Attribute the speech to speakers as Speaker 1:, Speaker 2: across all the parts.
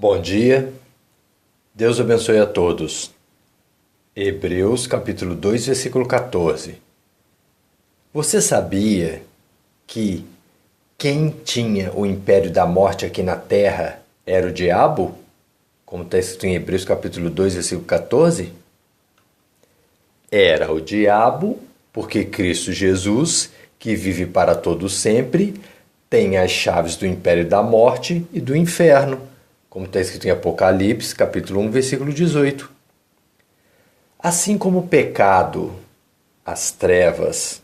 Speaker 1: Bom dia, Deus abençoe a todos. Hebreus capítulo 2, versículo 14. Você sabia que quem tinha o império da morte aqui na terra era o diabo? Como está escrito em Hebreus capítulo 2, versículo 14? Era o diabo, porque Cristo Jesus, que vive para todo sempre, tem as chaves do império da morte e do inferno, como está escrito em Apocalipse, capítulo 1, versículo 18. Assim como o pecado, as trevas,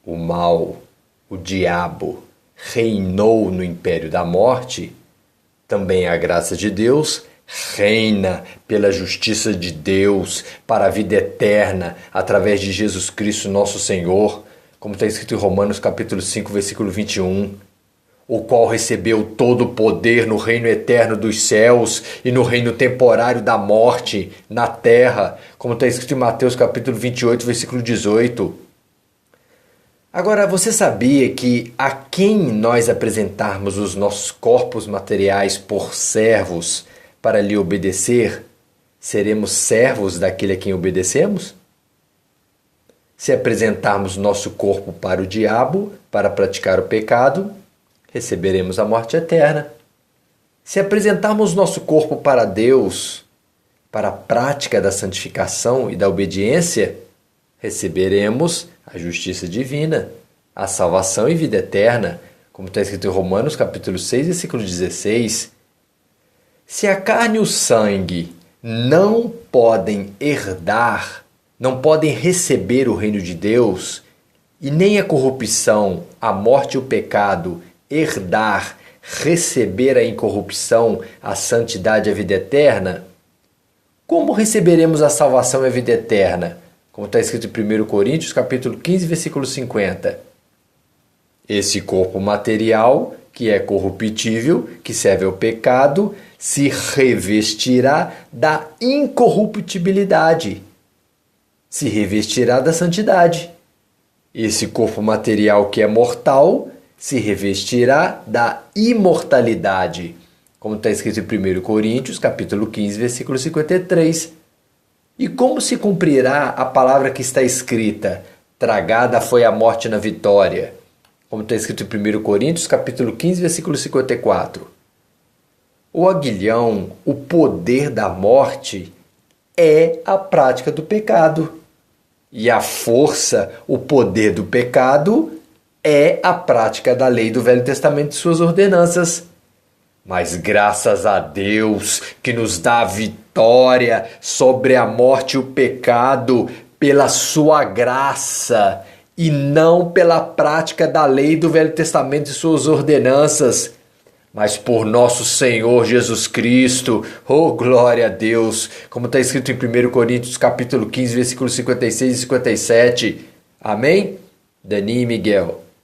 Speaker 1: o mal, o diabo reinou no império da morte, também a graça de Deus reina pela justiça de Deus para a vida eterna através de Jesus Cristo nosso Senhor, como está escrito em Romanos capítulo 5, versículo 21. O qual recebeu todo o poder no reino eterno dos céus e no reino temporário da morte na terra, como está escrito em Mateus capítulo 28, versículo 18. Agora, você sabia que a quem nós apresentarmos os nossos corpos materiais por servos para lhe obedecer, seremos servos daquele a quem obedecemos? Se apresentarmos nosso corpo para o diabo, para praticar o pecado, receberemos a morte eterna. Se apresentarmos nosso corpo para Deus, para a prática da santificação e da obediência, receberemos a justiça divina, a salvação e vida eterna, como está escrito em Romanos capítulo 6, versículo 16. Se a carne e o sangue não podem herdar, não podem receber o reino de Deus, e nem a corrupção, a morte e o pecado herdar, receber a incorrupção, a santidade e a vida eterna, como receberemos a salvação e a vida eterna? Como está escrito em 1 Coríntios, capítulo 15, versículo 50. Esse corpo material, que é corruptível, que serve ao pecado, se revestirá da incorruptibilidade, se revestirá da santidade. Esse corpo material que é mortal se revestirá da imortalidade, como está escrito em 1 Coríntios, capítulo 15, versículo 53. E como se cumprirá a palavra que está escrita? Tragada foi a morte na vitória, como está escrito em 1 Coríntios, capítulo 15, versículo 54. O aguilhão, o poder da morte, é a prática do pecado. E a força, o poder do pecado, é a prática da lei do Velho Testamento e suas ordenanças. Mas graças a Deus que nos dá a vitória sobre a morte e o pecado pela sua graça e não pela prática da lei do Velho Testamento e suas ordenanças, mas por nosso Senhor Jesus Cristo. Oh, glória a Deus! Como está escrito em 1 Coríntios capítulo 15, versículos 56 e 57. Amém? Dani e Miguel.